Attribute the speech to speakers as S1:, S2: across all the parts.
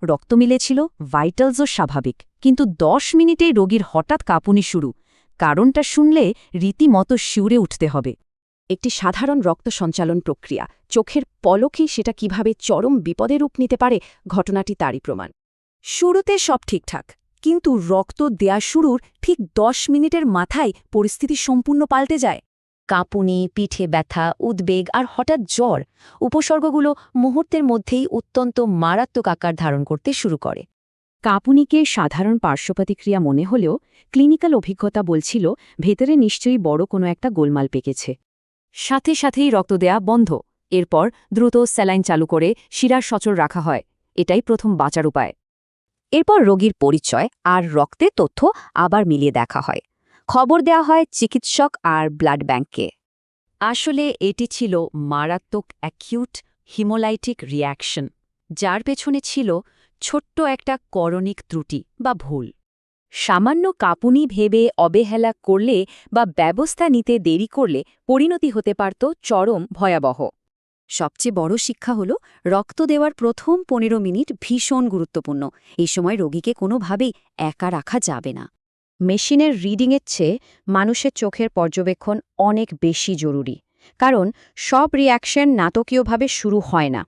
S1: রক্ত মিলেছিল, ভাইটালসও স্বাভাবিক, কিন্তু ১০ মিনিটেই রোগীর হঠাৎ কাঁপুনি শুরু। কারণটা শুনলে রীতিমতো শিউরে উঠতে হবে।
S2: একটি সাধারণ রক্ত সঞ্চালন প্রক্রিয়া, চোখের পলকেই সেটা কিভাবে চরম বিপদে রূপ নিতে পারে, ঘটনাটি তারই প্রমাণ।
S1: শুরুতে সব ঠিকঠাক, কিন্তু রক্ত দেয়া শুরুর ঠিক ১০ মিনিটের মাথায় পরিস্থিতি সম্পূর্ণ পাল্টে যায়।
S2: কাঁপুনি, পিঠে ব্যথা, উদ্বেগ আর হঠাৎ জ্বর, উপসর্গগুলো মুহূর্তের মধ্যেই অত্যন্ত মারাত্মক আকার ধারণ করতে শুরু করে।
S1: কাঁপুনিকে সাধারণ পার্শ্বপ্রতিক্রিয়া মনে হলেও ক্লিনিক্যাল অভিজ্ঞতা বলছিল ভেতরে নিশ্চয়ই বড় কোনো একটা গোলমাল পেকেছে। সাথে সাথেই রক্ত দেয়া বন্ধ। এরপর দ্রুত স্যালাইন চালু করে শিরার সচল রাখা হয়। এটাই প্রথম বাঁচার উপায়।
S2: এরপর রোগীর পরিচয় আর রক্তের তথ্য আবার মিলিয়ে দেখা হয়। খবর দেওয়া হয় চিকিৎসক আর ব্লাড ব্যাংককে।
S1: আসলে এটি ছিল মারাত্মক অ্যাকিউট হিমোলাইটিক রিঅ্যাকশন, যার পেছনে ছিল ছোট্ট একটা করণিক ত্রুটি বা ভুল। সামান্য কাঁপুনি ভেবে অবহেলা করলে বা ব্যবস্থা নিতে দেরি করলে পরিণতি হতে পারত চরম ভয়াবহ। সবচেয়ে বড় শিক্ষা হল রক্ত দেওয়ার প্রথম ১৫ মিনিট ভীষণ গুরুত্বপূর্ণ। এই সময় রোগীকে কোনোভাবেই একা রাখা যাবে না। মেশিনের রিডিংয়ের চেয়ে মানুষের চোখের পর্যবেক্ষণ অনেক বেশি জরুরি, কারণ সব রিঅ্যাকশন নাটকীয়ভাবে শুরু হয় না।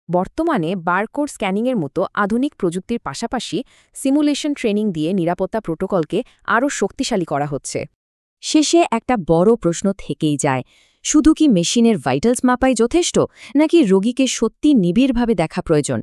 S1: বর্তমানে বারকোড স্ক্যানিংয়ের মতো আধুনিক প্রযুক্তির পাশাপাশি সিমুলেশন ট্রেনিং দিয়ে নিরাপত্তা প্রোটোকলকে আরও শক্তিশালী করা হচ্ছে। শেষে একটা বড় প্রশ্ন থেকেই যায়, শুধু কি মেশিনের ভাইটালস মাপাই যথেষ্ট, নাকি রোগীকে সত্যি নিবিড়ভাবে দেখা প্রয়োজন?